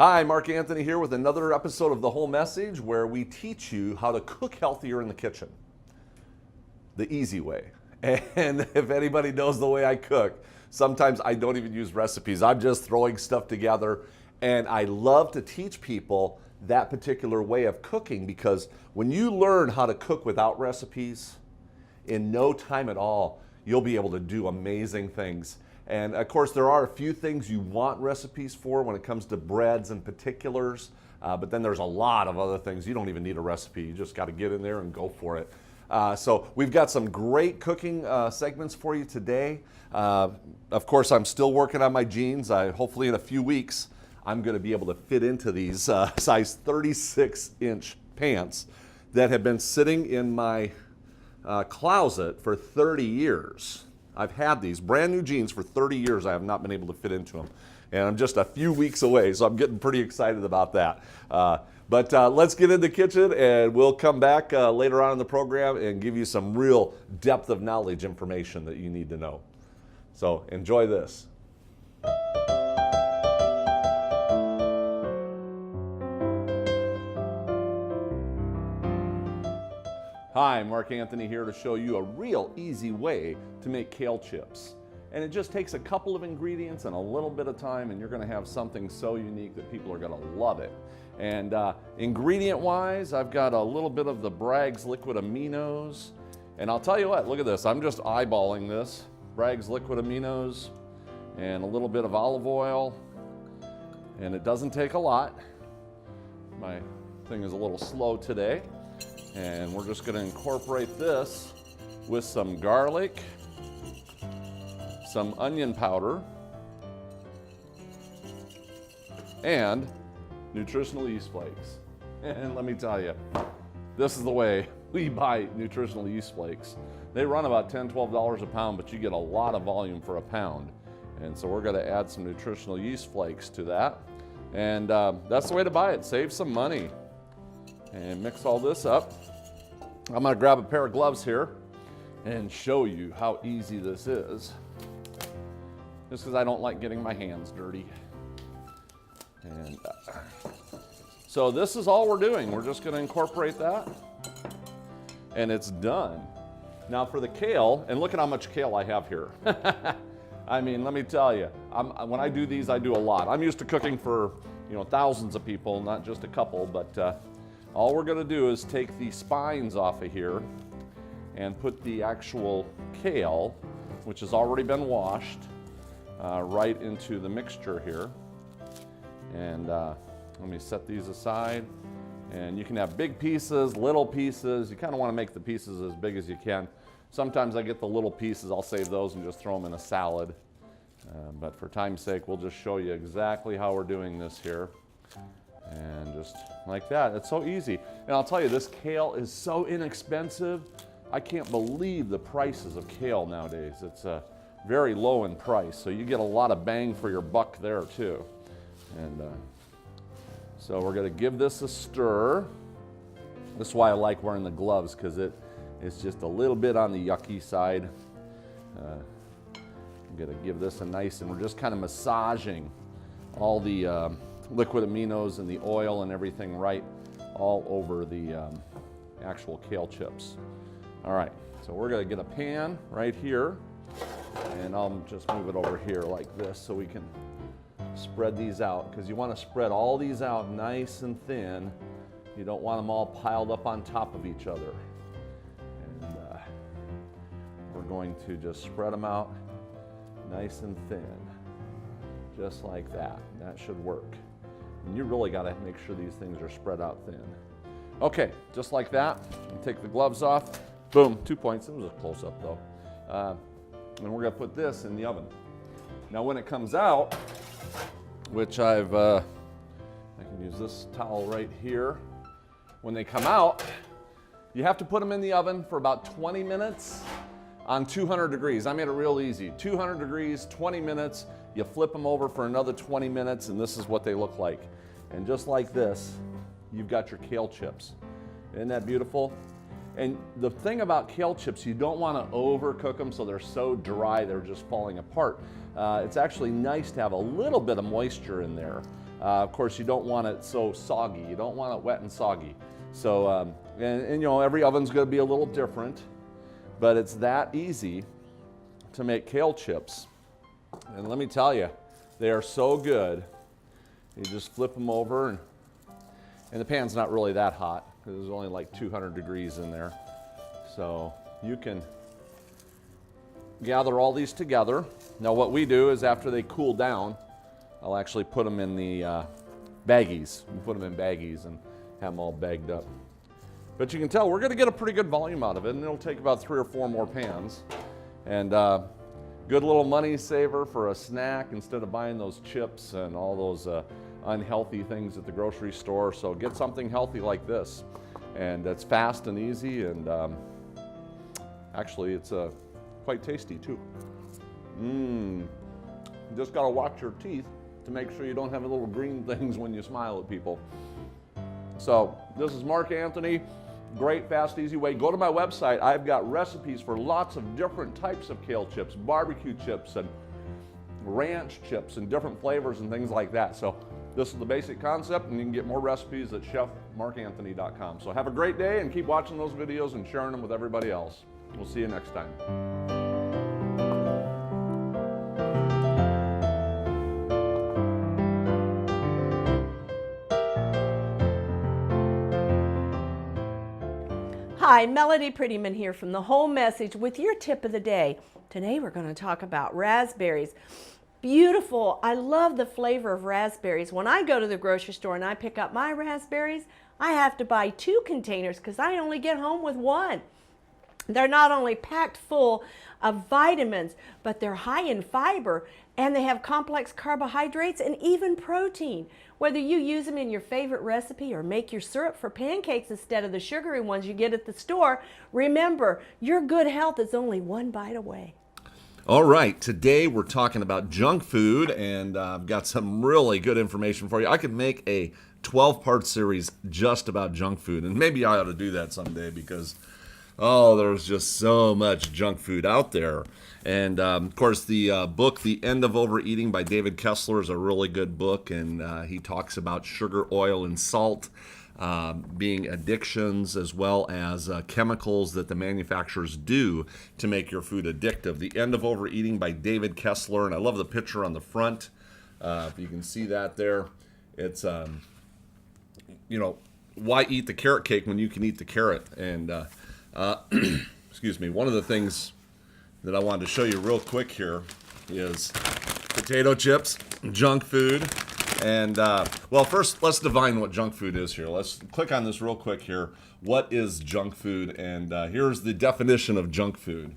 Hi, Marc Anthony here with another episode of The Whole Message, where we teach you how to cook healthier in the kitchen. The easy way. And if anybody knows the way I cook, sometimes I don't even use recipes. I'm just throwing stuff together, and I love to teach people that particular way of cooking, because when you learn how to cook without recipes, in no time at all, you'll be able to do amazing things. And of course, there are a few things you want recipes for when it comes to breads and particulars, but then there's a lot of other things you don't even need a recipe. You just got to get in there and go for it. So we've got some great cooking segments for you today. Of course, I'm still working on my jeans. Hopefully in a few weeks, I'm going to be able to fit into these size 36-inch pants that have been sitting in my closet for 30 years. I've had these brand new jeans for 30 years. I have not been able to fit into them. And I'm just a few weeks away, so I'm getting pretty excited about that. But let's get in the kitchen, and we'll come back later on in the program and give you some real depth of knowledge information that you need to know. So enjoy this. Hi, Marc Anthony here to show you a real easy way to make kale chips. And it just takes a couple of ingredients and a little bit of time, and you're going to have something so unique that people are going to love it. And ingredient-wise, I've got a little bit of the Bragg's liquid aminos. And I'll tell you what, look at this. I'm just eyeballing this. Bragg's liquid aminos and a little bit of olive oil. And it doesn't take a lot. My thing is a little slow today. And we're just going to incorporate this with some garlic, some onion powder, and nutritional yeast flakes. And let me tell you, this is the way we buy nutritional yeast flakes. They run about $10, $12 a pound, but you get a lot of volume for a pound. And so we're going to add some nutritional yeast flakes to that. And that's the way to buy it. Save some money. And mix all this up. I'm going to grab a pair of gloves here and show you how easy this is. Just because I don't like getting my hands dirty. And so this is all we're doing. We're just going to incorporate that. And it's done. Now for the kale, and look at how much kale I have here. I mean, let me tell you, when I do these, I do a lot. I'm used to cooking for, thousands of people, not just a couple, but all we're going to do is take the spines off of here and put the actual kale, which has already been washed, right into the mixture here. And let me set these aside. And you can have big pieces, little pieces. You kind of want to make the pieces as big as you can. Sometimes I get the little pieces. I'll save those and just throw them in a salad. But for time's sake, we'll just show you exactly how we're doing this here. And just like that. It's so easy. And I'll tell you, this kale is so inexpensive. I can't believe the prices of kale nowadays. It's very low in price, so you get a lot of bang for your buck there too. And so we're going to give this a stir. This is why I like wearing the gloves, because it's just a little bit on the yucky side. I'm going to give this a nice, and we're just kind of massaging all the liquid aminos and the oil and everything right all over the actual kale chips. All right, so we're going to get a pan right here, and I'll just move it over here like this so we can spread these out, because you want to spread all these out nice and thin. You don't want them all piled up on top of each other. And we're going to just spread them out nice and thin, just like that. That should work. And you really got to make sure these things are spread out thin. Okay, just like that. You take the gloves off. Boom, 2 points. It was a close-up though. And we're going to put this in the oven. Now when it comes out, which I can use this towel right here. When they come out, you have to put them in the oven for about 20 minutes on 200 degrees. I made it real easy. 200 degrees, 20 minutes. You flip them over for another 20 minutes, and this is what they look like. And just like this, you've got your kale chips. Isn't that beautiful? And the thing about kale chips, you don't want to overcook them so they're so dry they're just falling apart. It's actually nice to have a little bit of moisture in there. Of course, you don't want it so soggy. You don't want it wet and soggy. So, and you know, every oven's going to be a little different, but it's that easy to make kale chips. And let me tell you, they are so good. You just flip them over, and the pan's not really that hot because there's only like 200 degrees in there. So you can gather all these together. Now what we do is after they cool down, I'll actually put them in the baggies. We put them in baggies and have them all bagged up. But you can tell we're going to get a pretty good volume out of it, and it'll take about 3 or 4 more pans. And good little money saver for a snack instead of buying those chips and all those unhealthy things at the grocery store. So get something healthy like this. And it's fast and easy, and actually it's quite tasty too. You just got to watch your teeth to make sure you don't have little green things when you smile at people. So this is Marc Anthony. Great, fast, easy way. Go to my website. I've got recipes for lots of different types of kale chips, barbecue chips and ranch chips and different flavors and things like that. So this is the basic concept, and you can get more recipes at chefmarcanthony.com. So have a great day and keep watching those videos and sharing them with everybody else. We'll see you next time. Hi, Melody Prettyman here from The Whole Message with your tip of the day. Today we're going to talk about raspberries. Beautiful. I love the flavor of raspberries. When I go to the grocery store and I pick up my raspberries, I have to buy 2 containers because I only get home with 1. They're not only packed full of vitamins, but they're high in fiber, and they have complex carbohydrates and even protein. Whether you use them in your favorite recipe or make your syrup for pancakes instead of the sugary ones you get at the store, remember, your good health is only 1 bite away. All right, today we're talking about junk food, and I've got some really good information for you. I could make a 12-part series just about junk food, and maybe I ought to do that someday because there's just so much junk food out there. And of course, the book, The End of Overeating by David Kessler, is a really good book. And he talks about sugar, oil, and salt being addictions, as well as chemicals that the manufacturers do to make your food addictive. The End of Overeating by David Kessler. And I love the picture on the front. If you can see that there, it's, why eat the carrot cake when you can eat the carrot? And excuse me, one of the things that I wanted to show you real quick here is potato chips, junk food, and well, first let's define what junk food is here. Let's click on this real quick here. What is junk food? And here's the definition of junk food.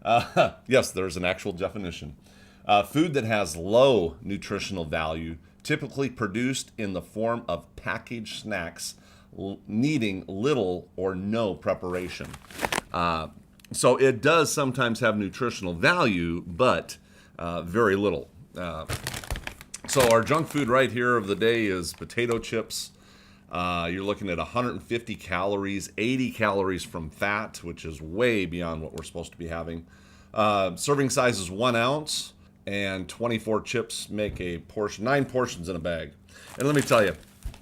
Yes, there's an actual definition. Food that has low nutritional value, typically produced in the form of packaged snacks, needing little or no preparation. So it does sometimes have nutritional value, but very little. So our junk food right here of the day is potato chips. You're looking at 150 calories, 80 calories from fat, which is way beyond what we're supposed to be having. Serving size is 1 ounce, and 24 chips make a portion, 9 portions in a bag. And let me tell you,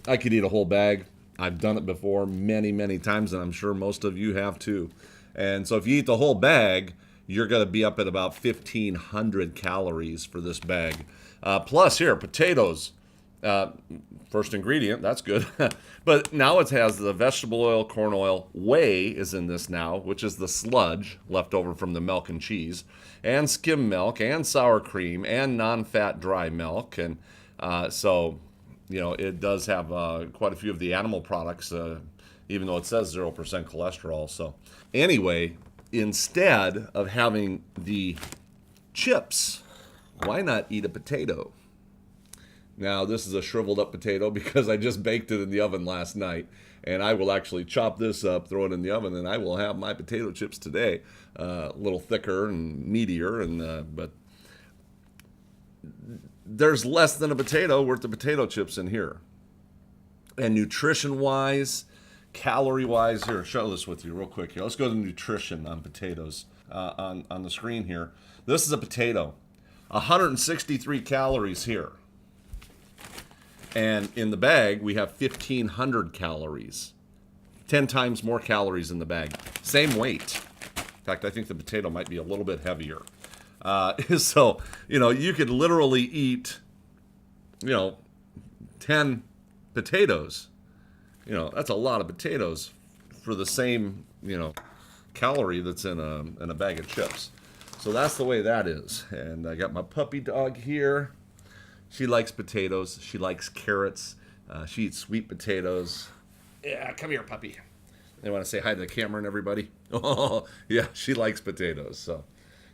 I could eat a whole bag. I've done it before many, many times, and I'm sure most of you have too. And so if you eat the whole bag, you're going to be up at about 1,500 calories for this bag. Plus here, potatoes. First ingredient, that's good. But now it has the vegetable oil, corn oil. Whey is in this now, which is the sludge left over from the milk and cheese, and skim milk, and sour cream, and non-fat dry milk. And so, it does have quite a few of the animal products, even though it says 0% cholesterol. So anyway, instead of having the chips, why not eat a potato? Now, this is a shriveled up potato because I just baked it in the oven last night, and I will actually chop this up, throw it in the oven, and I will have my potato chips today. A little thicker and meatier, but there's less than a potato worth of potato chips in here. And nutrition-wise, calorie-wise, here, I'll show this with you real quick here. Let's go to nutrition on potatoes on the screen here. This is a potato. 163 calories here. And in the bag, we have 1,500 calories. 10 times more calories in the bag. Same weight. In fact, I think the potato might be a little bit heavier. So, you could literally eat, 10 potatoes. That's a lot of potatoes for the same, calorie that's in a bag of chips. So that's the way that is. And I got my puppy dog here. She likes potatoes. She likes carrots. She eats sweet potatoes. Yeah, come here, puppy. They want to say hi to the camera and everybody. Oh, yeah, she likes potatoes. So,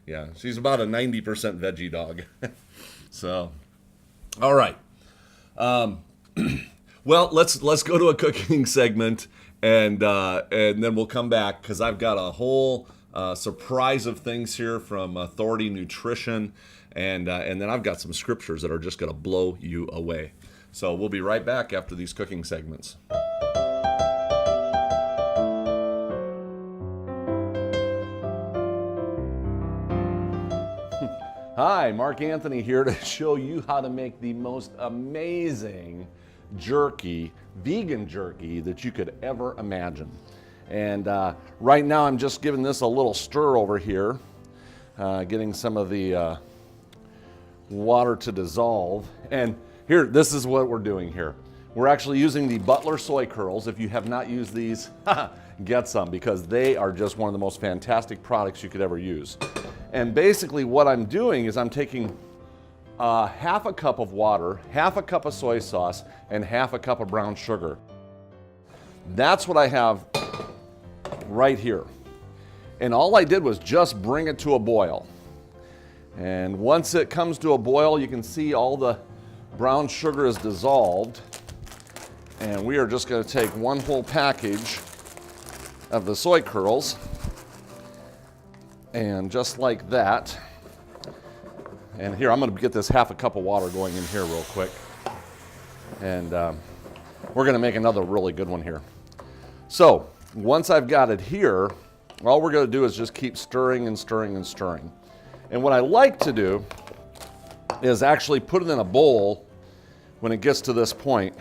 yeah, she's about a 90% veggie dog. So, all right. Well, let's go to a cooking segment, and then we'll come back because I've got a whole surprise of things here from Authority Nutrition, and then I've got some scriptures that are just going to blow you away. So we'll be right back after these cooking segments. Hi, Marc Anthony here to show you how to make the most amazing jerky, vegan jerky that you could ever imagine. And right now I'm just giving this a little stir over here, getting some of the water to dissolve. And here, this is what we're doing here. We're actually using the Butler soy curls. If you have not used these, get some, because they are just one of the most fantastic products you could ever use. And basically what I'm doing is I'm taking half a cup of water, half a cup of soy sauce, and half a cup of brown sugar. That's what I have right here. And all I did was just bring it to a boil. And once it comes to a boil, you can see all the brown sugar is dissolved. And we are just going to take one whole package of the soy curls. And just like that. And here, I'm going to get this half a cup of water going in here real quick. And we're going to make another really good one here. So once I've got it here, all we're going to do is just keep stirring and stirring and stirring. And what I like to do is actually put it in a bowl when it gets to this point,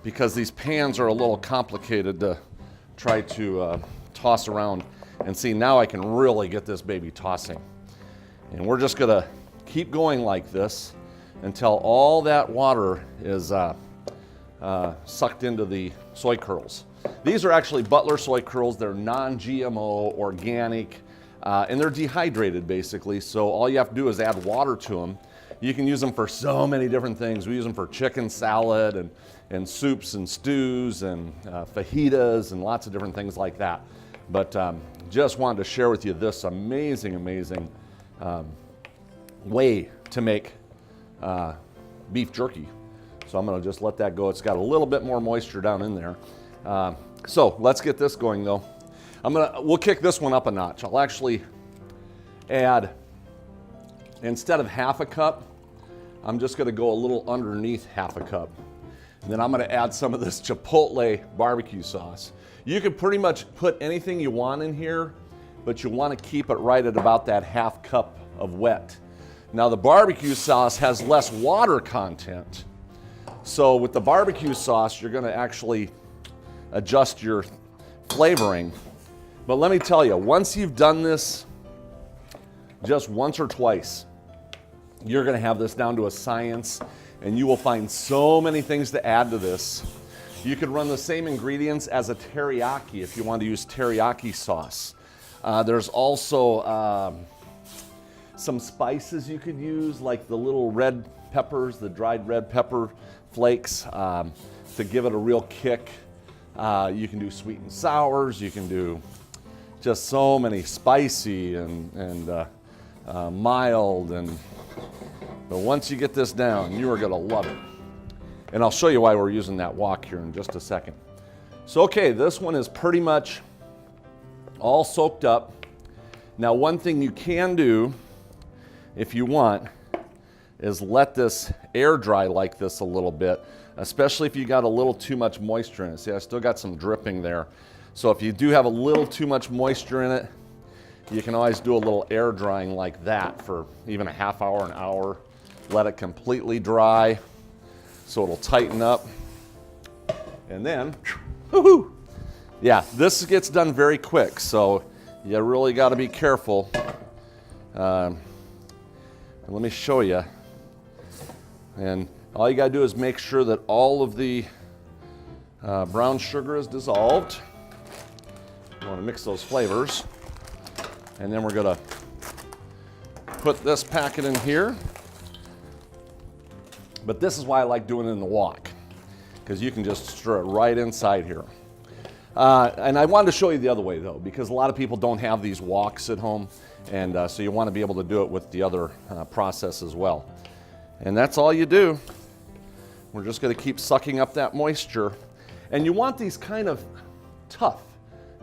because these pans are a little complicated to try to toss around. And see, now I can really get this baby tossing. And we're just going to keep going like this until all that water is sucked into the soy curls. These are actually Butler soy curls. They're non-GMO, organic, and they're dehydrated basically. So all you have to do is add water to them. You can use them for so many different things. We use them for chicken salad and soups and stews and fajitas and lots of different things like that. But just wanted to share with you this amazing way to make beef jerky. So I'm going to just let that go. It's got a little bit more moisture down in there. So let's get this going though. We'll kick this one up a notch. I'll actually add, instead of half a cup, I'm just going to go a little underneath half a cup. And then I'm going to add some of this Chipotle barbecue sauce. You can pretty much put anything you want in here, but you want to keep it right at about that half cup of wet. Now the barbecue sauce has less water content. So with the barbecue sauce, you're going to actually adjust your flavoring. But let me tell you, once you've done this just once or twice, you're going to have this down to a science, and you will find so many things to add to this. You could run the same ingredients as a teriyaki if you want to use teriyaki sauce. There's also some spices you could use, like the little red peppers, the dried red pepper flakes, to give it a real kick. You can do sweet and sours. You can do just so many spicy and mild. But once you get this down, you are going to love it. And I'll show you why we're using that wok here in just a second. So, okay, this one is pretty much all soaked up. Now, one thing you can do, if you want, is let this air dry like this a little bit, especially if you got a little too much moisture in it. See, I still got some dripping there. So if you do have a little too much moisture in it, you can always do a little air drying like that for even a half hour, an hour. Let it completely dry. so it'll tighten up. And then, woohoo! Yeah, this gets done very quick, so you really got to be careful. And let me show you. And all you got to do is make sure that all of the brown sugar is dissolved. You want to mix those flavors. And then we're going to put this packet in here. But this is why I like doing it in the wok, because you can just stir it right inside here. And I wanted to show you the other way, though, because a lot of people don't have these woks at home, and so you want to be able to do it with the other process as well. And that's all you do. We're just going to keep sucking up that moisture. And you want these kind of tough.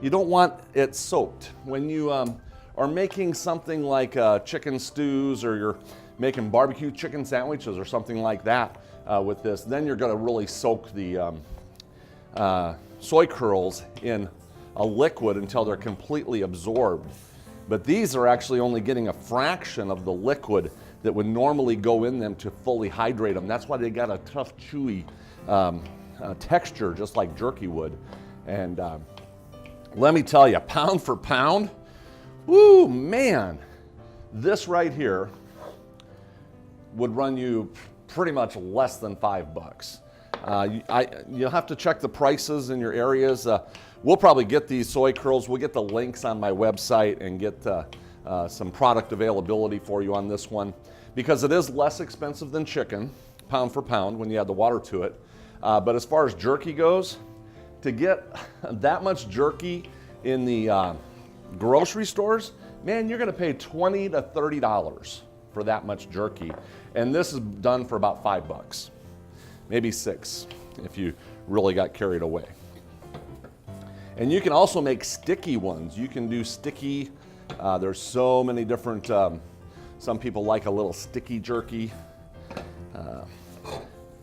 You don't want it soaked. When you are making something like chicken stews, or you're making barbecue chicken sandwiches or something like that with this, then you're going to really soak the soy curls in a liquid until they're completely absorbed. But these are actually only getting a fraction of the liquid that would normally go in them to fully hydrate them. That's why they got a tough, chewy texture, just like jerky would. And let me tell you, pound for pound, woo, man, this right here would run you pretty much less than $5. You'll have to check the prices in your areas. We'll probably get these soy curls. We'll get the links on my website and get some product availability for you on this one, because it is less expensive than chicken, pound for pound, when you add the water to it. But as far as jerky goes, to get that much jerky in the grocery stores, man, you're going to pay $20 to $30 for that much jerky. And this is done for about $5. Maybe $6 if you really got carried away. And you can also make sticky ones. You can do sticky. There's so many different, some people like a little sticky jerky.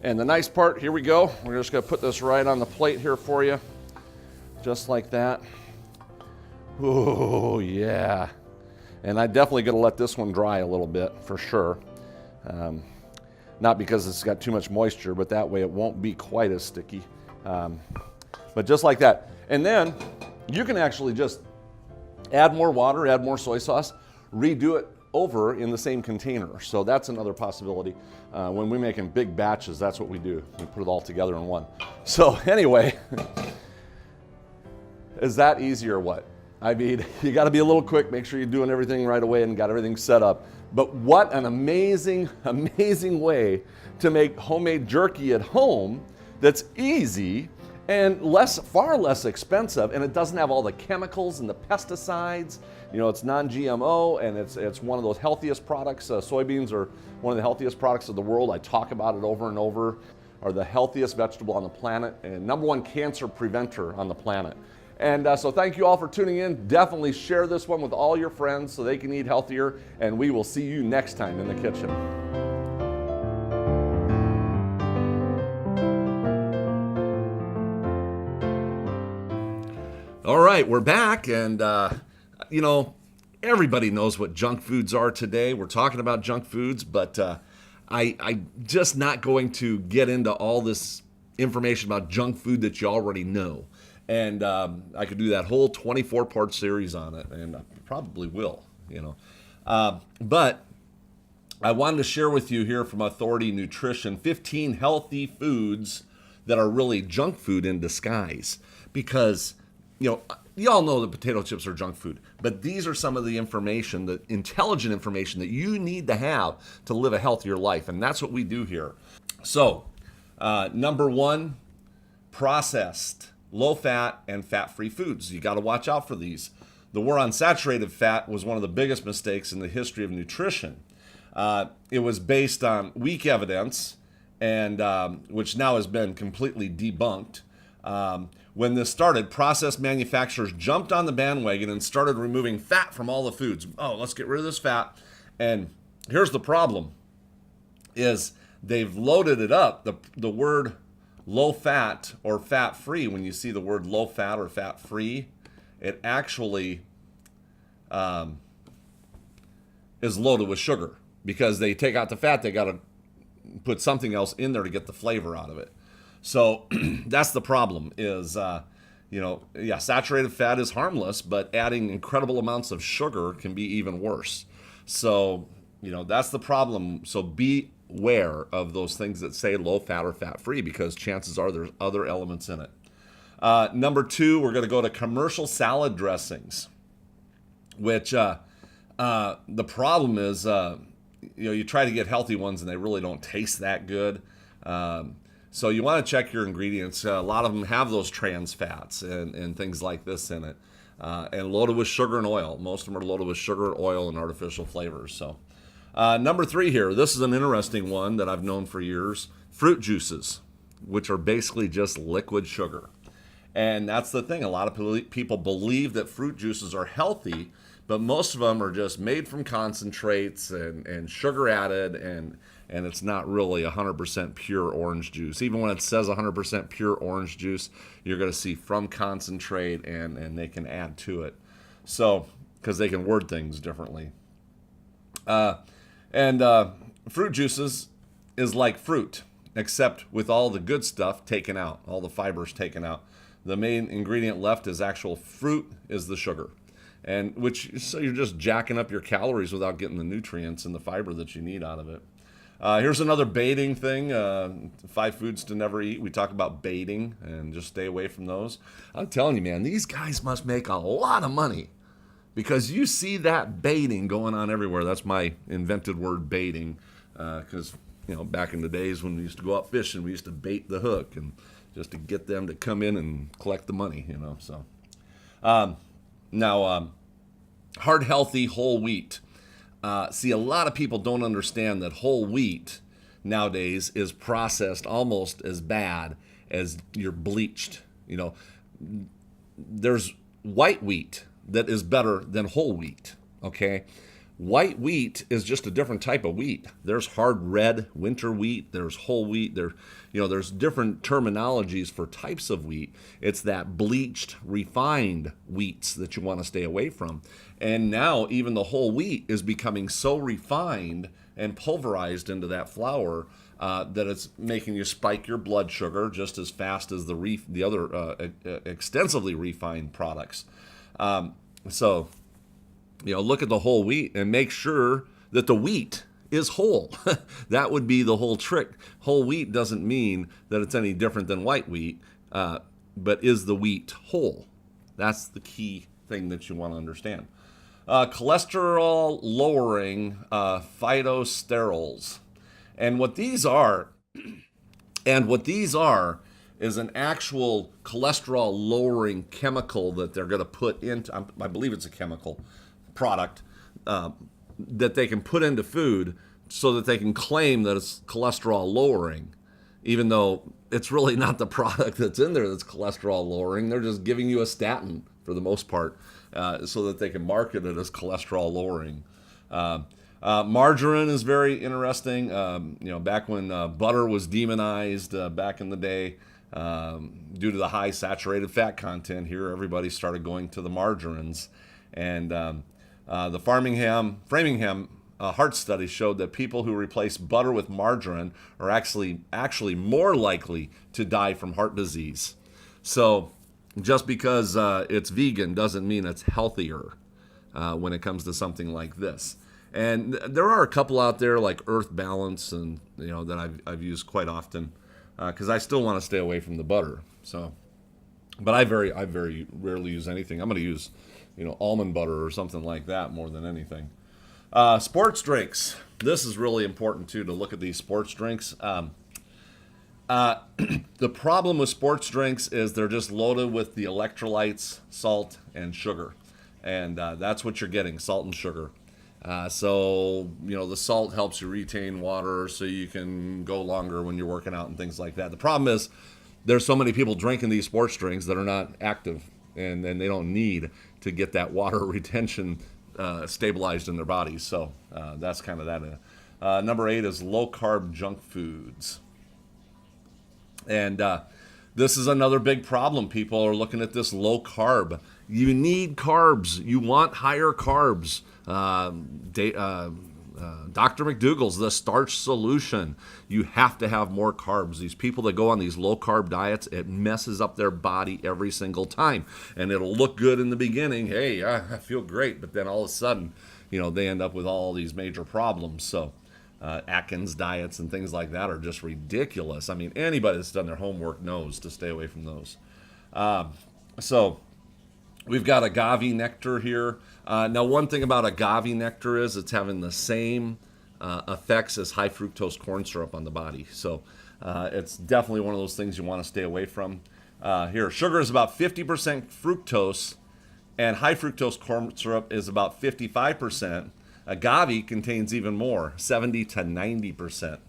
And the nice part, here we go. We're just going to put this right on the plate here for you. Just like that. Oh, yeah. And I'm definitely going to let this one dry a little bit for sure. Not because it's got too much moisture, but that way it won't be quite as sticky. But just like that. And then you can actually just add more water, add more soy sauce, redo it over in the same container. So that's another possibility. When we're making big batches, that's what we do. We put it all together in one. So anyway, is that easy or what? I mean, you got to be a little quick, make sure you're doing everything right away and got everything set up. But what an amazing, amazing way to make homemade jerky at home that's easy and far less expensive, and it doesn't have all the chemicals and the pesticides. You know, it's non-GMO, and it's one of those healthiest products. Soybeans are one of the healthiest products of the world. I talk about it over and over. Are the healthiest vegetable on the planet and #1 cancer preventer on the planet. And so thank you all for tuning in. Definitely share this one with all your friends so they can eat healthier, and we will see you next time in the kitchen. All right, we're back, and you know, everybody knows what junk foods are today. We're talking about junk foods, but I'm just not going to get into all this information about junk food that you already know. And I could do that whole 24-part series on it, and I probably will, you know. But I wanted to share with you here from Authority Nutrition 15 healthy foods that are really junk food in disguise. Because, you know, you all know that potato chips are junk food, but these are some of the information, the intelligent information that you need to have to live a healthier life, and that's what we do here. So, #1, processed, low-fat, and fat-free foods. You got to watch out for these. The war on saturated fat was one of the biggest mistakes in the history of nutrition. It was based on weak evidence, and which now has been completely debunked. When this started, processed manufacturers jumped on the bandwagon and started removing fat from all the foods. Oh, let's get rid of this fat. And here's the problem, is they've loaded it up. The word low fat or fat free, when you see the word low fat or fat free, it actually is loaded with sugar, because they take out the fat, they got to put something else in there to get the flavor out of it. So that's the problem is, saturated fat is harmless, but adding incredible amounts of sugar can be even worse. So, that's the problem. So beware of those things that say low fat or fat free, because chances are there's other elements in it. Number 2, we're going to go to commercial salad dressings, which the problem is, you try to get healthy ones and they really don't taste that good. So you want to check your ingredients. A lot of them have those trans fats and things like this in it, and loaded with sugar and oil. Most of them are loaded with sugar, oil, and artificial flavors. So number 3 here, this is an interesting one that I've known for years, fruit juices, which are basically just liquid sugar. And that's the thing. A lot of people believe that fruit juices are healthy, but most of them are just made from concentrates and sugar added, and it's not really 100% pure orange juice. Even when it says 100% pure orange juice, you're going to see from concentrate, and they can add to it. So, because they can word things differently. Fruit juices is like fruit, except with all the good stuff taken out, all the fibers taken out. The main ingredient left is actual fruit, is the sugar. So you're just jacking up your calories without getting the nutrients and the fiber that you need out of it. Here's another baiting thing, 5 foods to never eat. We talk about baiting and just stay away from those. I'm telling you, man, these guys must make a lot of money, because you see that baiting going on everywhere. That's my invented word, baiting, because back in the days when we used to go out fishing, we used to bait the hook and just to get them to come in and collect the money, So now, heart healthy whole wheat. See, a lot of people don't understand that whole wheat nowadays is processed almost as bad as your bleached. There's white wheat that is better than whole wheat, okay? White wheat is just a different type of wheat. There's hard red winter wheat. There's whole wheat. There's different terminologies for types of wheat. It's that bleached, refined wheats that you want to stay away from. And now even the whole wheat is becoming so refined and pulverized into that flour that it's making you spike your blood sugar just as fast as the other extensively refined products. Look at the whole wheat and make sure that the wheat is whole. That would be the whole trick. Whole wheat doesn't mean that it's any different than white wheat, but is the wheat whole? That's the key thing that you want to understand. Cholesterol lowering phytosterols. And what these are is an actual cholesterol lowering chemical that they're going to put into, I believe it's a chemical product that they can put into food so that they can claim that it's cholesterol lowering, even though it's really not the product that's in there that's cholesterol lowering. They're just giving you a statin for the most part so that they can market it as cholesterol lowering. Margarine is very interesting. Back when butter was demonized back in the day, due to the high saturated fat content here, everybody started going to the margarines. And the Framingham heart study showed that people who replace butter with margarine are actually more likely to die from heart disease. So just because it's vegan doesn't mean it's healthier when it comes to something like this. And there are a couple out there like Earth Balance and that I've used quite often because I still want to stay away from the butter. So, but I very rarely use anything. I'm going to use almond butter or something like that more than anything. Sports drinks. This is really important too, to look at these sports drinks. The problem with sports drinks is they're just loaded with the electrolytes, salt, and sugar. And that's what you're getting, salt and sugar. So the salt helps you retain water so you can go longer when you're working out and things like that. The problem is there's so many people drinking these sports drinks that are not active and they don't need to get that water retention stabilized in their bodies. So that's kind of that. Number 8 is low-carb junk foods. And this is another big problem. People are looking at this low-carb. You need carbs. You want higher carbs. Dr. McDougall's the starch solution. You have to have more carbs. These people that go on these low carb diets, it messes up their body every single time. And it'll look good in the beginning. Hey, I feel great. But then all of a sudden, they end up with all these major problems. So Atkins diets and things like that are just ridiculous. I mean, anybody that's done their homework knows to stay away from those. So we've got agave nectar here. Now, one thing about agave nectar is it's having the same effects as high fructose corn syrup on the body. So it's definitely one of those things you want to stay away from. Here, sugar is about 50% fructose, and high fructose corn syrup is about 55%. Agave contains even more, 70 to 90%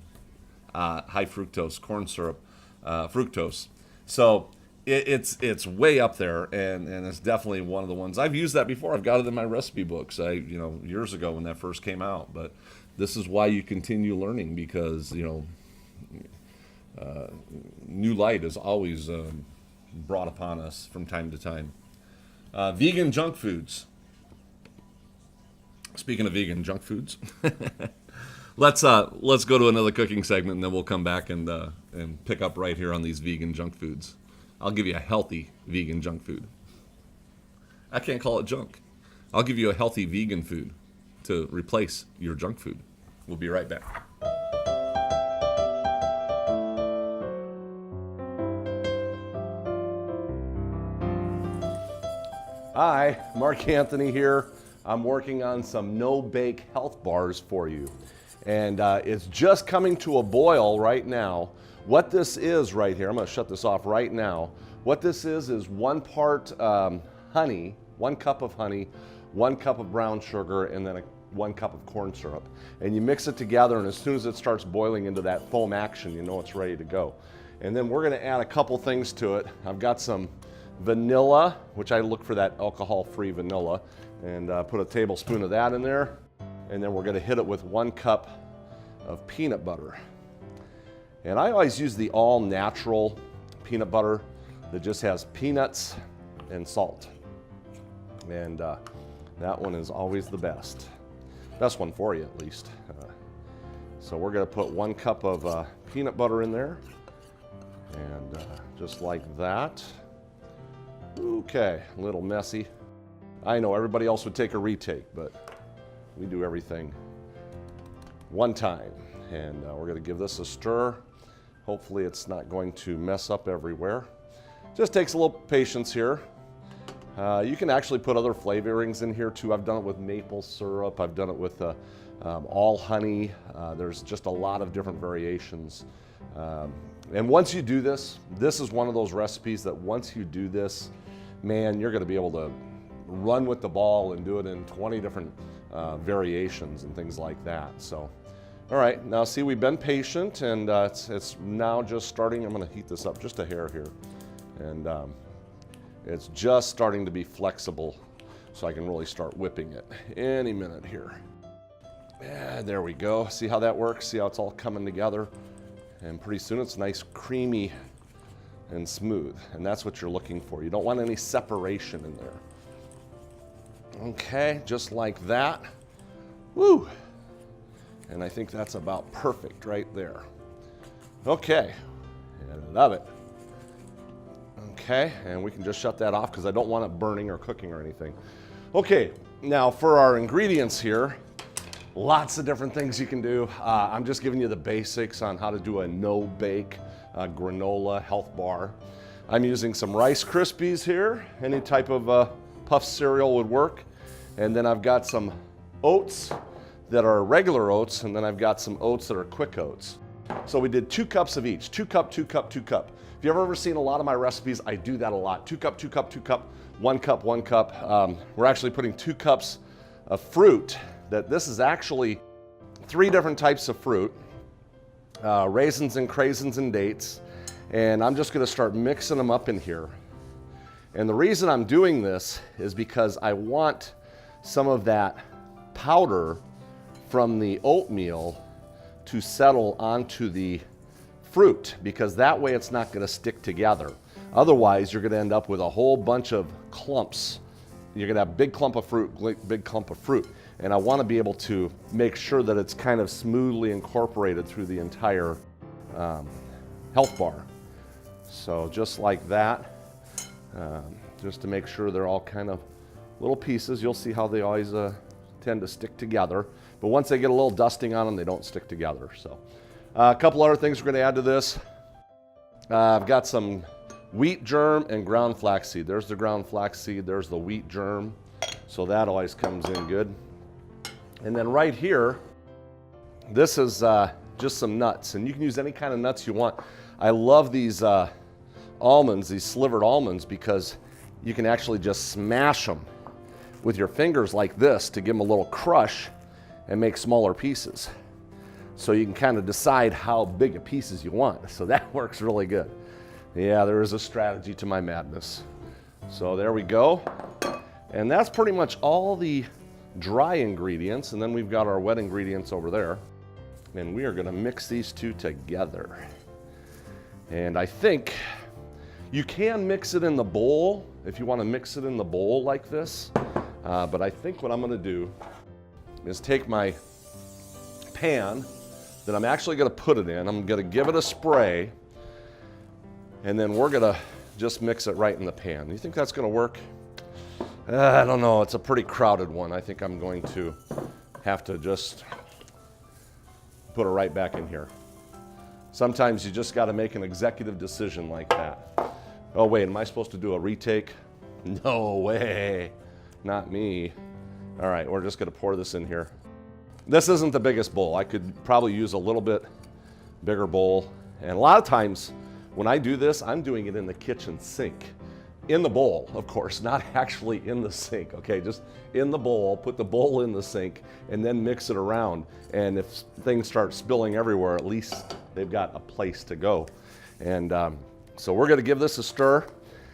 high fructose corn syrup, fructose. So it's way up there, and it's definitely one of the ones. I've used that before. I've got it in my recipe books, years ago when that first came out. But this is why you continue learning, because, new light is always brought upon us from time to time. Vegan junk foods. Speaking of vegan junk foods, let's go to another cooking segment, and then we'll come back and pick up right here on these vegan junk foods. I'll give you a healthy vegan junk food. I can't call it junk. I'll give you a healthy vegan food to replace your junk food. We'll be right back. Hi, Marc Anthony here. I'm working on some no-bake health bars for you. And it's just coming to a boil right now. What this is right here, I'm going to shut this off right now. What this is 1 part honey, 1 cup of honey, 1 cup of brown sugar, and then 1 cup of corn syrup. And you mix it together, and as soon as it starts boiling into that foam action, you know it's ready to go. And then we're going to add a couple things to it. I've got some vanilla, which I look for that alcohol-free vanilla, and put a tablespoon of that in there. And then we're going to hit it with 1 cup of peanut butter. And I always use the all-natural peanut butter that just has peanuts and salt. And that one is always the best. Best one for you, at least. So we're going to put 1 cup of peanut butter in there. And just like that. Okay, a little messy. I know everybody else would take a retake, but we do everything one time. And we're going to give this a stir. Hopefully it's not going to mess up everywhere. Just takes a little patience here. You can actually put other flavorings in here too. I've done it with maple syrup. I've done it with all honey. There's just a lot of different variations. And once you do this, this is one of those recipes that once you do this, man, you're going to be able to run with the ball and do it in 20 different variations and things like that. So, all right, now see, we've been patient, and it's now just starting. I'm going to heat this up just a hair here. And it's just starting to be flexible, so I can really start whipping it any minute here. Yeah, there we go. See how that works? See how it's all coming together? And pretty soon it's nice, creamy, and smooth. And that's what you're looking for. You don't want any separation in there. Okay, just like that. Woo! And I think that's about perfect right there. Okay, I love it. Okay, and we can just shut that off because I don't want it burning or cooking or anything. Okay, now for our ingredients here, lots of different things you can do. I'm just giving you the basics on how to do a no-bake granola health bar. I'm using some Rice Krispies here. Any type of puff cereal would work. And then I've got some oats that are regular oats, and then I've got some oats that are quick oats. So we did 2 cups of each, 2 cup, 2 cup, 2 cup. If you've ever seen a lot of my recipes, I do that a lot. 2 cup, 2 cup, 2 cup, 1 cup, 1 cup. We're actually putting 2 cups of fruit. This is actually 3 different types of fruit, raisins and craisins and dates. And I'm just gonna start mixing them up in here. And the reason I'm doing this is because I want some of that powder from the oatmeal to settle onto the fruit, because that way it's not going to stick together. Otherwise, you're going to end up with a whole bunch of clumps you're gonna have a big clump of fruit. And I wanna be able to make sure that it's kind of smoothly incorporated through the entire health bar. So just like that, just to make sure they're all kind of little pieces. You'll see how they always tend to stick together. But once they get a little dusting on them, they don't stick together. So a couple other things we're gonna add to this. I've got some wheat germ and ground flaxseed. There's the ground flaxseed, there's the wheat germ. So that always comes in good. And then right here, this is just some nuts. And you can use any kind of nuts you want. I love these almonds, these slivered almonds, because you can actually just smash them with your fingers like this to give them a little crush and make smaller pieces. So you can kind of decide how big of pieces you want. So that works really good. Yeah, there is a strategy to my madness. So there we go. And that's pretty much all the dry ingredients. And then we've got our wet ingredients over there. And we are gonna mix these two together. And I think you can mix it in the bowl if you want to mix it in the bowl like this. But I think what I'm going to do is take my pan that I'm actually going to put it in. I'm going to give it a spray. And then we're going to just mix it right in the pan. You think that's going to work? I don't know. It's a pretty crowded one. I think I'm going to have to just put it right back in here. Sometimes you just got to make an executive decision like that. Oh wait, am I supposed to do a retake? No way, not me. All right, we're just gonna pour this in here. This isn't the biggest bowl. I could probably use a little bit bigger bowl. And a lot of times when I do this, I'm doing it in the kitchen sink. In the bowl, of course, not actually in the sink, okay? Just in the bowl, put the bowl in the sink, and then mix it around. And if things start spilling everywhere, at least they've got a place to go. And so we're gonna give this a stir.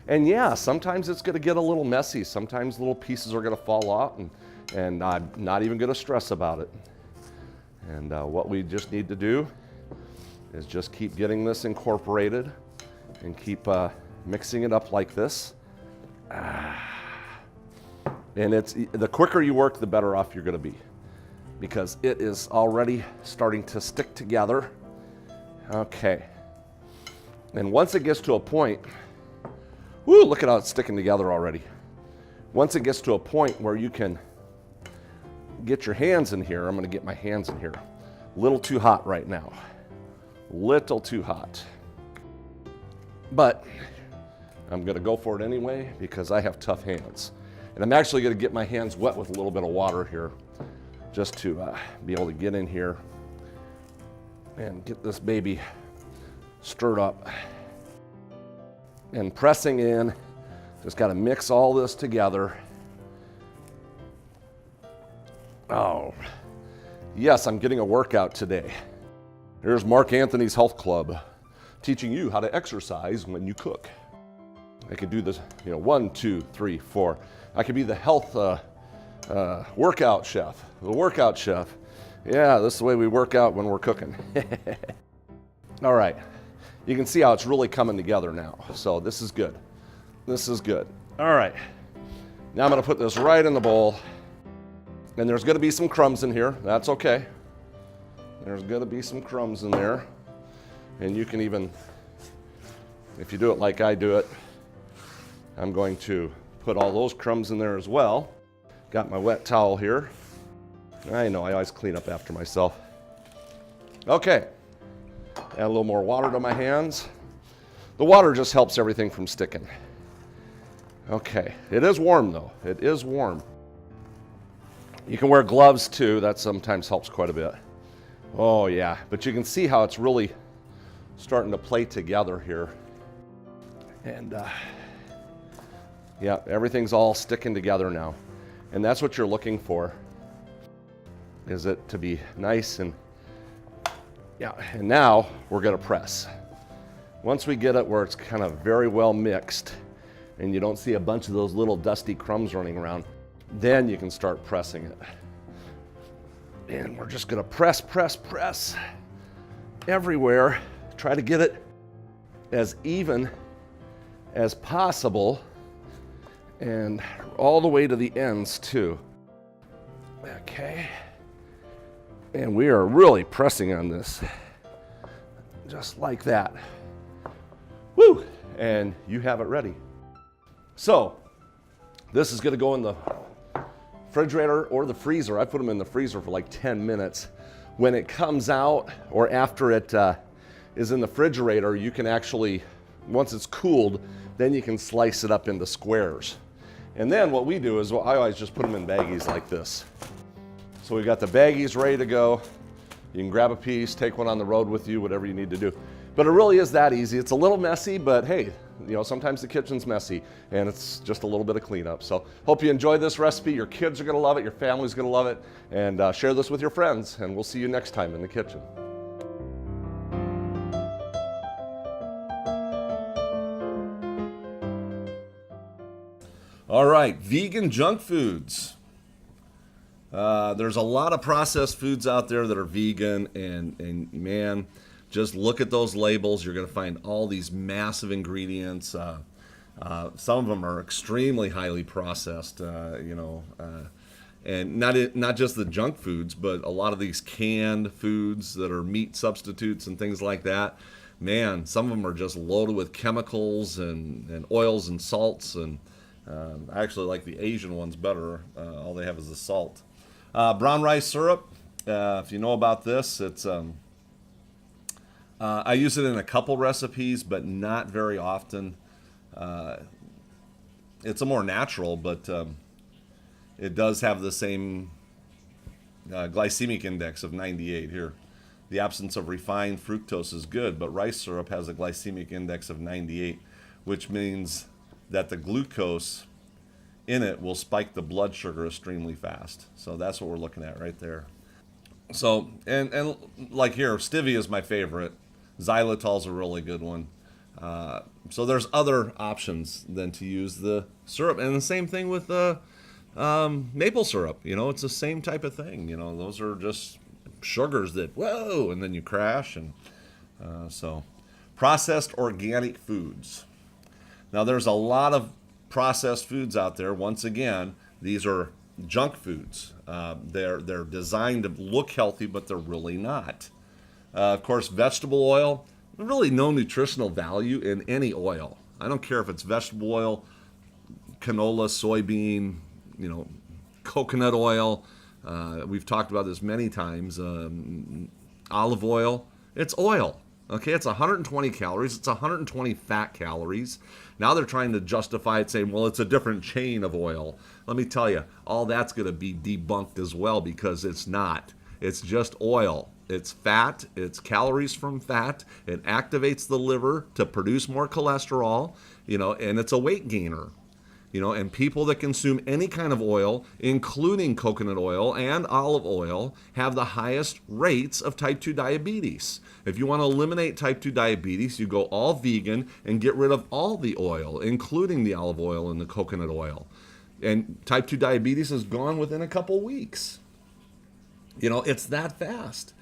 And yeah, sometimes it's gonna get a little messy. Sometimes little pieces are gonna fall out, and I'm not even gonna stress about it. And what we just need to do is just keep getting this incorporated and keep mixing it up like this. And it's the quicker you work, the better off you're gonna be, because it is already starting to stick together. Okay. And once it gets to a point, whoo, look at how it's sticking together already. Once it gets to a point where you can get your hands in here, I'm gonna get my hands in here. A little too hot right now. Little too hot. But I'm gonna go for it anyway because I have tough hands. And I'm actually gonna get my hands wet with a little bit of water here just to be able to get in here and get this baby stirred up. And pressing in, just gotta mix all this together. Oh, yes, I'm getting a workout today. Here's Marc Anthony's Health Club, teaching you how to exercise when you cook. I could do this, 1, 2, 3, 4. I could be the health workout chef, the workout chef. Yeah, this is the way we work out when we're cooking. All right, you can see how it's really coming together now. So this is good. This is good. All right, now I'm gonna put this right in the bowl. And there's gonna be some crumbs in here. That's okay. There's gonna be some crumbs in there. And you can even, if you do it like I do it, I'm going to put all those crumbs in there as well. Got my wet towel here. I know, I always clean up after myself. Okay, add a little more water to my hands. The water just helps everything from sticking. Okay, it is warm though, it is warm. You can wear gloves too, that sometimes helps quite a bit. Oh yeah, but you can see how it's really starting to play together here. And yeah, everything's all sticking together now. And that's what you're looking for, is it to be nice and, yeah, and now we're gonna press. Once we get it where it's kind of very well mixed and you don't see a bunch of those little dusty crumbs running around, then you can start pressing it. And we're just gonna press, press, press everywhere. Try to get it as even as possible. And all the way to the ends too. Okay. And we are really pressing on this. Just like that. Woo! And you have it ready. So, this is gonna go in the refrigerator or the freezer. I put them in the freezer for like 10 minutes. When it comes out, or after it is in the refrigerator, you can actually, once it's cooled, then you can slice it up into squares. And then what we do is, I always just put them in baggies like this. So we've got the baggies ready to go. You can grab a piece, take one on the road with you, whatever you need to do. But it really is that easy. It's a little messy, but hey, you know, sometimes the kitchen's messy and it's just a little bit of cleanup. So hope you enjoyed this recipe. Your kids are gonna love it, your family's gonna love it, and share this with your friends, and we'll see you next time in the kitchen. All right, vegan junk foods. There's a lot of processed foods out there that are vegan, and man, just look at those labels. You're going to find all these massive ingredients. Some of them are extremely highly processed, and not just the junk foods, but a lot of these canned foods that are meat substitutes and things like that. Man, some of them are just loaded with chemicals and oils and salts, and I actually like the Asian ones better. All they have is the salt. Brown rice syrup, if you know about this, it's I use it in a couple recipes, but not very often. It's a more natural, but it does have the same glycemic index of 98 here. The absence of refined fructose is good, but rice syrup has a glycemic index of 98, which means that the glucose in it will spike the blood sugar extremely fast. So that's what we're looking at right there. So, and like here, stevia is my favorite. Xylitol's a really good one. So there's other options than to use the syrup. And the same thing with the maple syrup. You know, it's the same type of thing. You know, those are just sugars that, whoa, and then you crash. And so processed organic foods. Now there's a lot of processed foods out there. Once again, these are junk foods. They're designed to look healthy, but they're really not. Of course, vegetable oil, really no nutritional value in any oil. I don't care if it's vegetable oil, canola, soybean, coconut oil. We've talked about this many times. Olive oil, it's oil. Okay, it's 120 calories. It's 120 fat calories. Now they're trying to justify it, saying, well, it's a different chain of oil. Let me tell you, all that's going to be debunked as well, because it's not. It's just oil. It's fat. It's calories from fat. It activates the liver to produce more cholesterol, and it's a weight gainer. And people that consume any kind of oil, including coconut oil and olive oil, have the highest rates of type 2 diabetes. If you want to eliminate type 2 diabetes, you go all vegan and get rid of all the oil, including the olive oil and the coconut oil. And type 2 diabetes is gone within a couple weeks. It's that fast.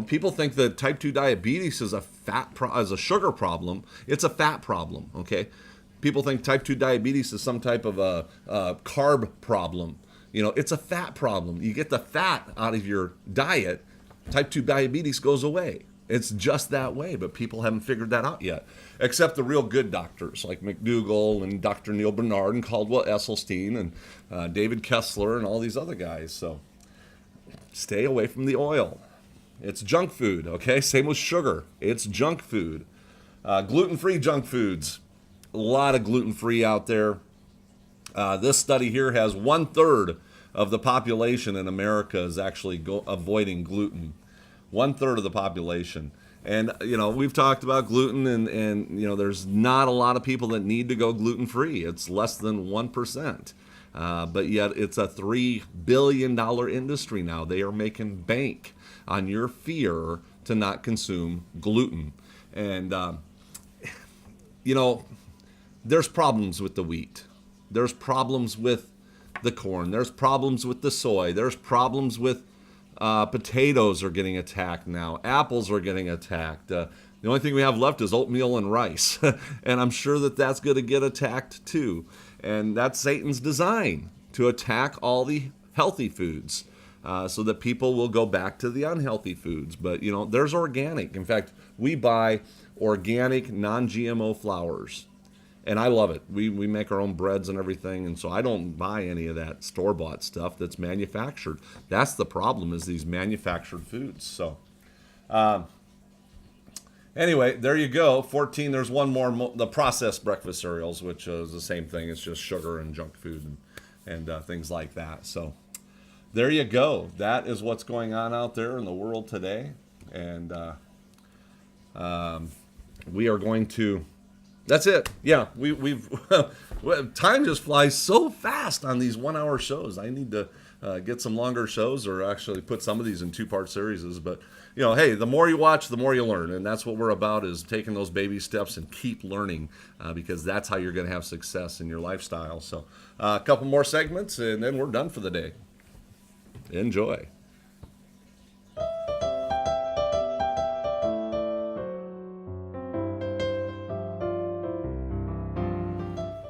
People think that type 2 diabetes is a sugar problem. It's a fat problem, okay? People think type 2 diabetes is some type of a carb problem. It's a fat problem. You get the fat out of your diet, type 2 diabetes goes away. It's just that way, but people haven't figured that out yet, except the real good doctors like McDougall and Dr. Neil Bernard and Caldwell Esselstyn and David Kessler and all these other guys. So stay away from the oil. It's junk food, okay? Same with sugar. It's junk food. Gluten-free junk foods. A lot of gluten-free out there. This study here has 1/3 of the population in America is actually avoiding gluten. 1/3 of the population. And, we've talked about gluten and there's not a lot of people that need to go gluten-free. It's less than 1%. But yet it's a $3 billion industry now. They are making bank on your fear to not consume gluten. And, there's problems with the wheat. There's problems with the corn. There's problems with the soy. There's problems with potatoes are getting attacked now. Apples are getting attacked. The only thing we have left is oatmeal and rice. And I'm sure that that's going to get attacked too. And that's Satan's design, to attack all the healthy foods so that people will go back to the unhealthy foods. But, you know, there's organic. In fact, we buy organic, non-GMO flours. And I love it. We make our own breads and everything, and so I don't buy any of that store-bought stuff that's manufactured. That's the problem, is these manufactured foods. So anyway, there you go. 14, there's one more, the processed breakfast cereals, which is the same thing. It's just sugar and junk food and things like that. So there you go. That is what's going on out there in the world today. And we are going to... That's it. Yeah, we've time just flies so fast on these 1-hour shows. I need to get some longer shows, or actually put some of these in 2-part series. But, you know, hey, the more you watch, the more you learn. And that's what we're about, is taking those baby steps and keep learning, because that's how you're going to have success in your lifestyle. So a couple more segments, and then we're done for the day. Enjoy.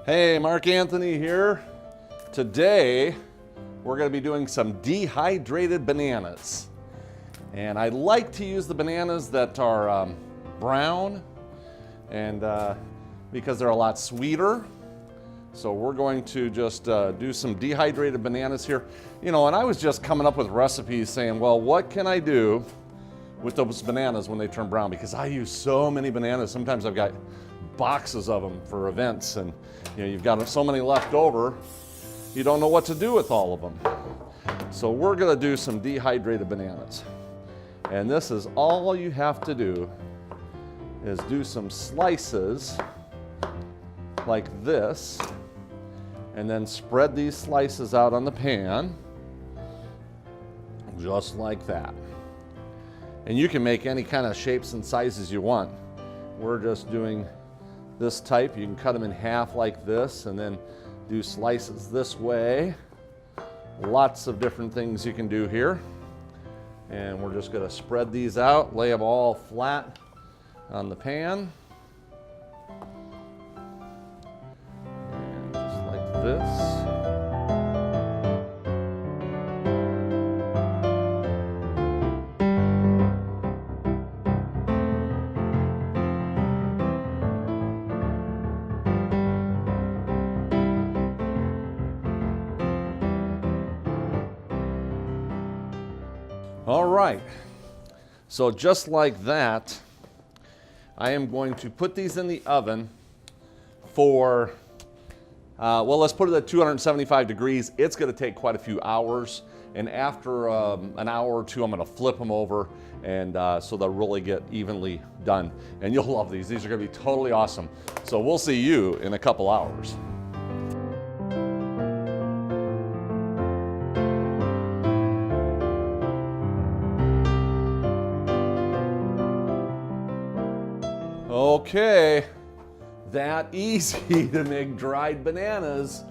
Hey, Marc Anthony here. Today, we're going to be doing some dehydrated bananas. And I like to use the bananas that are brown, and because they're a lot sweeter. So we're going to just do some dehydrated bananas here. You know, and I was just coming up with recipes saying, well, what can I do with those bananas when they turn brown? Because I use so many bananas. Sometimes I've got boxes of them for events, and you know, you've got so many left over, you don't know what to do with all of them. So we're going to do some dehydrated bananas. And this is all you have to do, is do some slices like this, and then spread these slices out on the pan, just like that. And you can make any kind of shapes and sizes you want. We're just doing this type. You can cut them in half like this, and then do slices this way. Lots of different things you can do here. And we're just going to spread these out, lay them all flat on the pan. And just like this. All right, so just like that, I am going to put these in the oven for, well, let's put it at 275 degrees. It's going to take quite a few hours, and after an hour or two, I'm going to flip them over, and so they'll really get evenly done. And you'll love these. These are going to be totally awesome. So we'll see you in a couple hours. Okay, that easy to make dried bananas,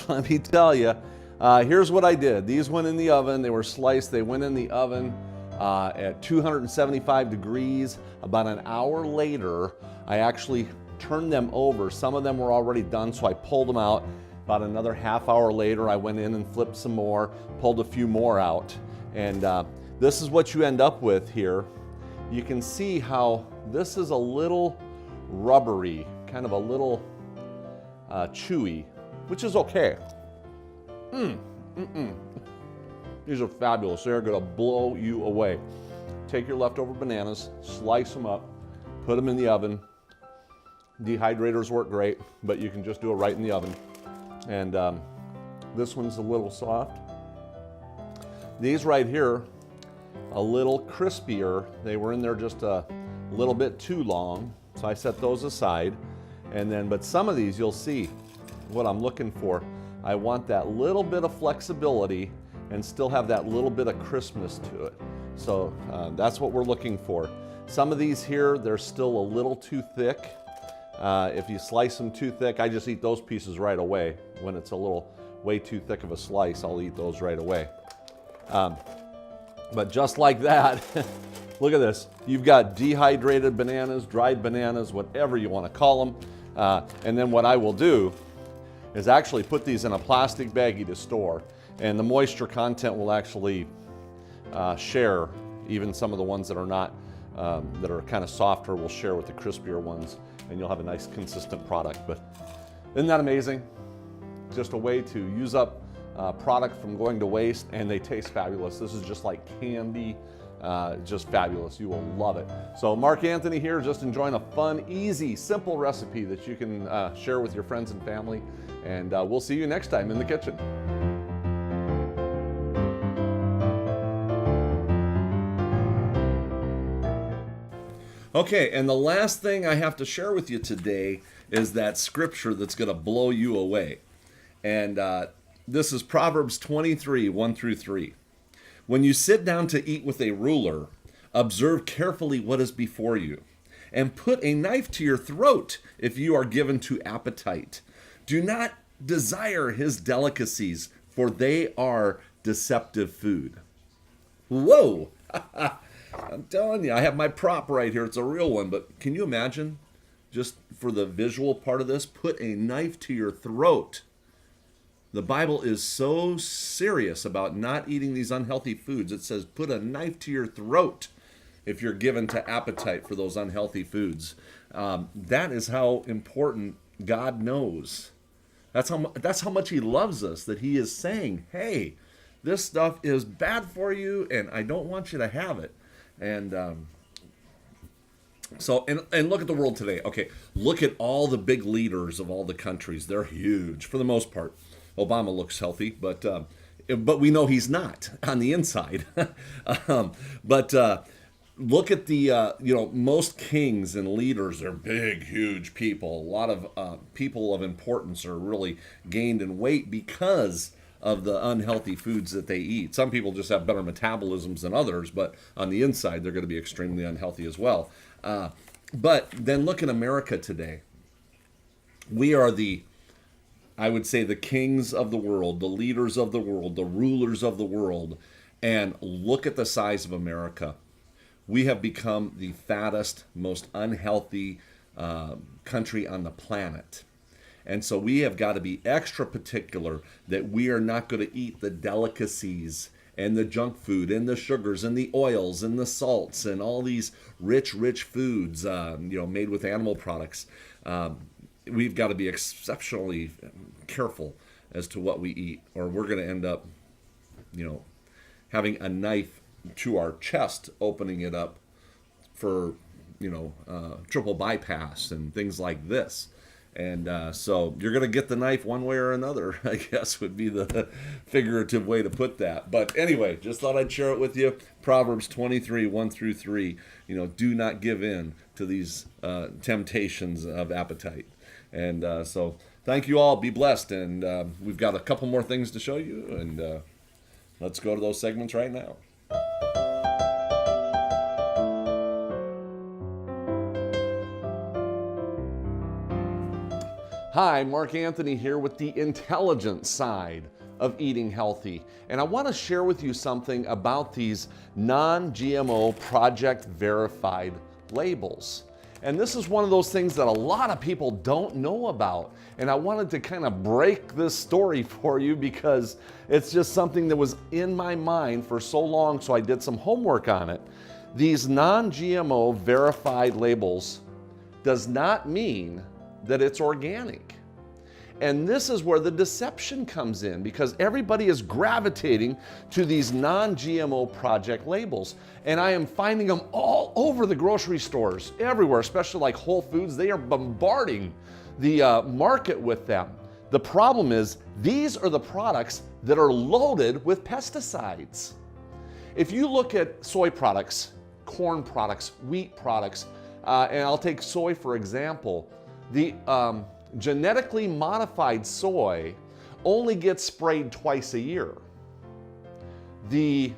let me tell you. Here's what I did. These went in the oven. They were sliced. They went in the oven at 275 degrees. About an hour later, I actually turned them over. Some of them were already done, so I pulled them out. About another half hour later, I went in and flipped some more, pulled a few more out. And this is what you end up with here. You can see how this is a little rubbery, kind of a little chewy, which is okay. These are fabulous. They're going to blow you away. Take your leftover bananas, slice them up, put them in the oven. Dehydrators work great, but you can just do it right in the oven. And this one's a little soft. These right here, a little crispier. They were in there just a little bit too long, so I set those aside. And then, but some of these, you'll see what I'm looking for. I want that little bit of flexibility and still have that little bit of crispness to it. So that's what we're looking for. Some of these here, they're still a little too thick. If you slice them too thick, I just eat those pieces right away. When it's a little way too thick of a slice, I'll eat those right away. But just like that, look at this. You've got dehydrated bananas, dried bananas, whatever you want to call them. And then what I will do is actually put these in a plastic baggie to store, and the moisture content will actually share. Even some of the ones that are not, that are kind of softer will share with the crispier ones, and you'll have a nice consistent product. But isn't that amazing? Just a way to use up product from going to waste, and they taste fabulous. This is just like candy, just fabulous. You will love it. So Marc Anthony here, just enjoying a fun, easy, simple recipe that you can share with your friends and family, and we'll see you next time in the kitchen. Okay, and the last thing I have to share with you today is that scripture that's going to blow you away. And this is Proverbs 23, 1 through 3. When you sit down to eat with a ruler, observe carefully what is before you, and put a knife to your throat if you are given to appetite. Do not desire his delicacies, for they are deceptive food. Whoa! I'm telling you, I have my prop right here. It's a real one, but can you imagine, just for the visual part of this, put a knife to your throat. The Bible is so serious about not eating these unhealthy foods. It says put a knife to your throat if you're given to appetite for those unhealthy foods. That is how important God knows. That's how much he loves us, that he is saying, hey, this stuff is bad for you, and I don't want you to have it. And and look at the world today. Okay, look at all the big leaders of all the countries. They're huge for the most part. Obama looks healthy, but we know he's not on the inside. But look at the most kings and leaders. They're big, huge people. A lot of people of importance are really gained in weight because of the unhealthy foods that they eat. Some people just have better metabolisms than others, but on the inside, they're going to be extremely unhealthy as well. But then look at America today. We are I would say, the kings of the world, the leaders of the world, the rulers of the world, and look at the size of America. We have become the fattest, most unhealthy country on the planet. And so we have got to be extra particular that we are not going to eat the delicacies and the junk food and the sugars and the oils and the salts and all these rich foods, made with animal products. We've got to be exceptionally careful as to what we eat, or we're going to end up, having a knife to our chest, opening it up for, triple bypass and things like this. And so you're going to get the knife one way or another, I guess would be the figurative way to put that. But anyway, just thought I'd share it with you. Proverbs 23, 1 through 3, do not give in to these temptations of appetite. And so thank you all. Be blessed. And we've got a couple more things to show you. And let's go to those segments right now. Hi, Marc Anthony here with the intelligent side of eating healthy. And I want to share with you something about these non-GMO project verified labels. And this is one of those things that a lot of people don't know about. And I wanted to kind of break this story for you because it's just something that was in my mind for so long, so I did some homework on it. These non-GMO verified labels does not mean that it's organic. And this is where the deception comes in, because everybody is gravitating to these non-GMO project labels. And I am finding them all over the grocery stores, everywhere, especially like Whole Foods. They are bombarding the market with them. The problem is, these are the products that are loaded with pesticides. If you look at soy products, corn products, wheat products, and I'll take soy for example, the genetically modified soy only gets sprayed twice a year. The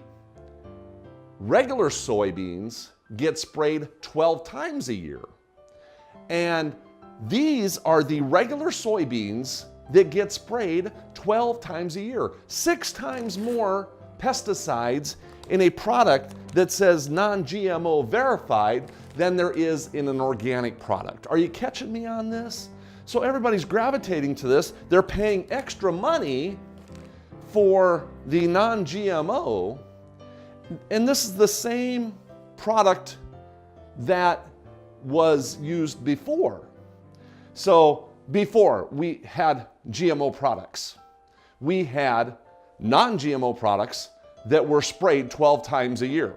regular soybeans get sprayed 12 times a year. And these are the regular soybeans that get sprayed 12 times a year. 6 times more pesticides in a product that says non-GMO verified than there is in an organic product. Are you catching me on this? So everybody's gravitating to this. They're paying extra money for the non-GMO, and this is the same product that was used before. So before we had GMO products, we had non-GMO products that were sprayed 12 times a year.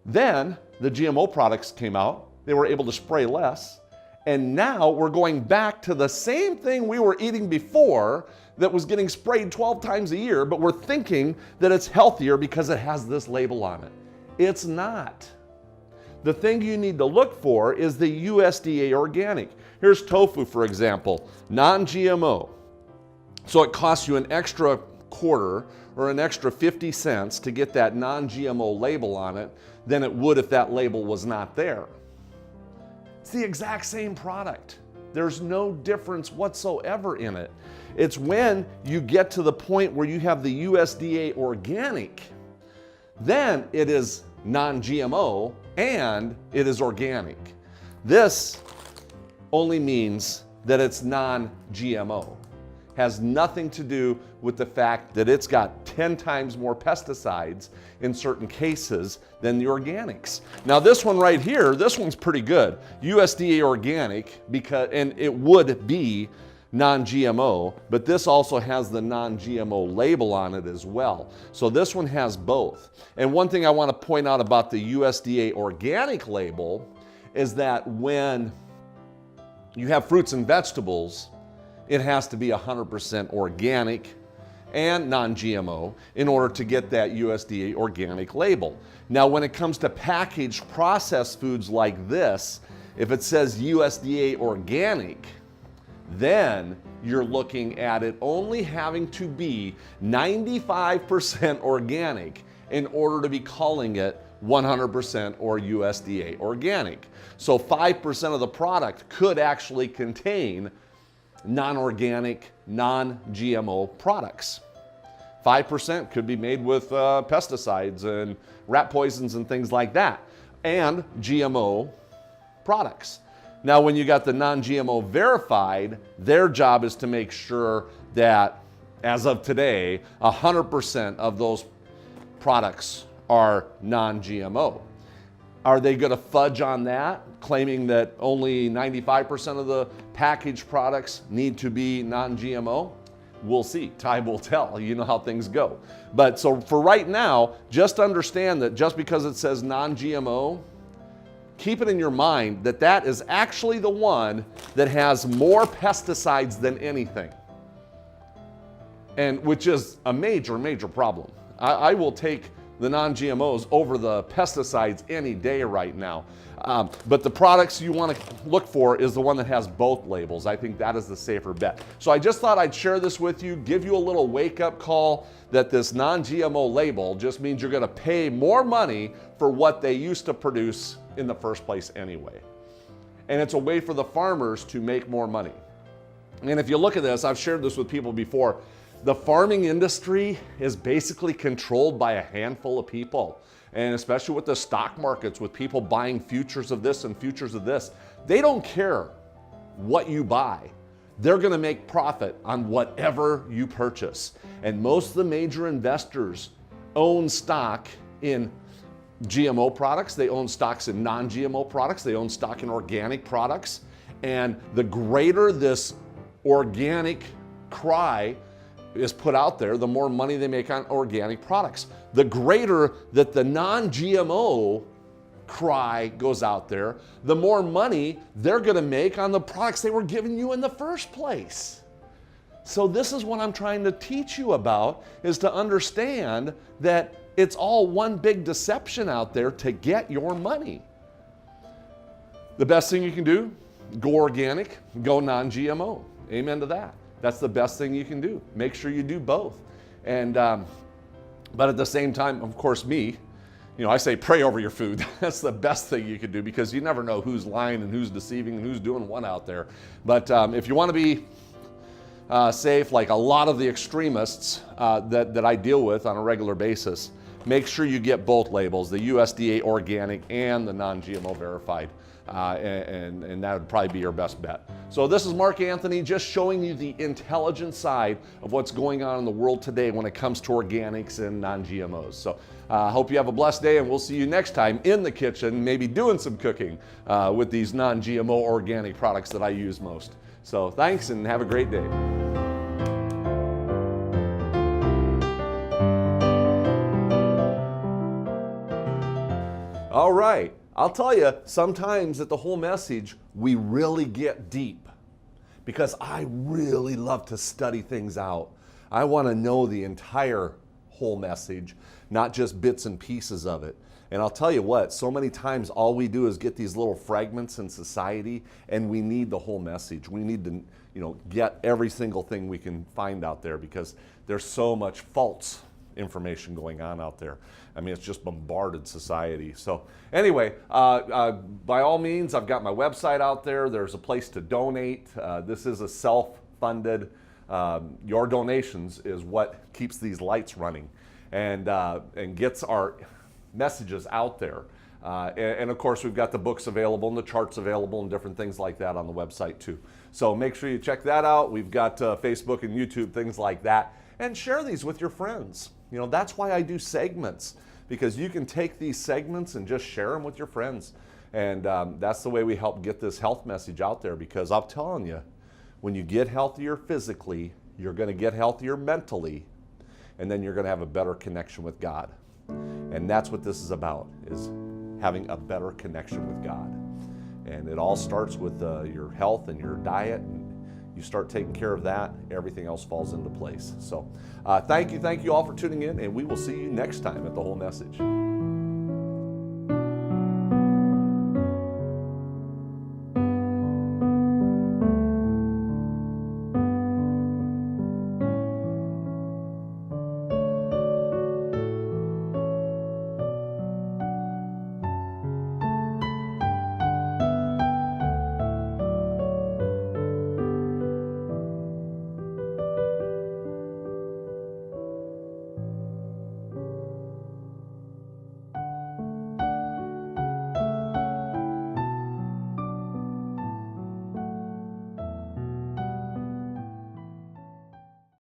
Then the GMO products came out, they were able to spray less, and now we're going back to the same thing we were eating before that was getting sprayed 12 times a year, but we're thinking that it's healthier because it has this label on it. It's not. The thing you need to look for is the USDA organic. Here's tofu, for example, non-GMO. So it costs you an extra quarter or an extra 50 cents to get that non-GMO label on it than it would if that label was not there. It's the exact same product. There's no difference whatsoever in it. It's when you get to the point where you have the USDA organic, then it is non-GMO and it is organic. This only means that it's non-GMO. Has nothing to do with the fact that it's got 10 times more pesticides in certain cases than the organics. Now this one right here, this one's pretty good. USDA organic, and it would be non-GMO, but this also has the non-GMO label on it as well. So this one has both. And one thing I want to point out about the USDA organic label is that when you have fruits and vegetables, it has to be 100% organic and non-GMO in order to get that USDA organic label. Now, when it comes to packaged processed foods like this, if it says USDA organic, then you're looking at it only having to be 95% organic in order to be calling it 100% or USDA organic. So 5% of the product could actually contain non-organic, non-GMO products. 5% could be made with pesticides and rat poisons and things like that, and GMO products. Now, when you got the non-GMO verified, their job is to make sure that, as of today, 100% of those products are non-GMO. Are they going to fudge on that, claiming that only 95% of the packaged products need to be non-GMO? We'll see. Time will tell. You know how things go. But so for right now, just understand that just because it says non-GMO, keep it in your mind that that is actually the one that has more pesticides than anything, and which is a major, major problem. I will take the non-GMOs over the pesticides any day right now. But the products you want to look for is the one that has both labels. I think that is the safer bet. So I just thought I'd share this with you, give you a little wake-up call that this non-GMO label just means you're going to pay more money for what they used to produce in the first place anyway. And it's a way for the farmers to make more money. And if you look at this, I've shared this with people before, the farming industry is basically controlled by a handful of people. And especially with the stock markets, with people buying futures of this and futures of this, they don't care what you buy. They're going to make profit on whatever you purchase. And most of the major investors own stock in GMO products. They own stocks in non-GMO products. They own stock in organic products. And the greater this organic cry is put out there, the more money they make on organic products. The greater that the non-GMO cry goes out there, the more money they're going to make on the products they were giving you in the first place. So this is what I'm trying to teach you about, is to understand that it's all one big deception out there to get your money. The best thing you can do, go organic, go non-GMO. Amen to that. That's the best thing you can do. Make sure you do both. And but at the same time, of course, I say pray over your food. That's the best thing you can do, because you never know who's lying and who's deceiving and who's doing what out there. But if you want to be safe, like a lot of the extremists that I deal with on a regular basis, make sure you get both labels, the USDA organic and the non-GMO verified. And that would probably be your best bet. So this is Marc Anthony, just showing you the intelligent side of what's going on in the world today when it comes to organics and non-GMOs. So I hope you have a blessed day, and we'll see you next time in the kitchen, maybe doing some cooking with these non-GMO organic products that I use most. So thanks, and have a great day. All right, I'll tell you, sometimes at the whole message, we really get deep because I really love to study things out. I want to know the entire whole message, not just bits and pieces of it. And I'll tell you what, so many times all we do is get these little fragments in society, and we need the whole message. We need to, get every single thing we can find out there because there's so much false information going on out there. I mean, it's just bombarded society. So anyway, by all means, I've got my website out there. There's a place to donate. This is a self-funded, your donations is what keeps these lights running and gets our messages out there. And of course, we've got the books available and the charts available and different things like that on the website too. So make sure you check that out. We've got Facebook and YouTube, things like that. And share these with your friends. That's why I do segments, because you can take these segments and just share them with your friends. And that's the way we help get this health message out there, because I'm telling you, when you get healthier physically, you're going to get healthier mentally, and then you're going to have a better connection with God. And that's what this is about, is having a better connection with God. And it all starts with your health and your diet. And you start taking care of that, everything else falls into place. So thank you all for tuning in, and we will see you next time at The Whole Message.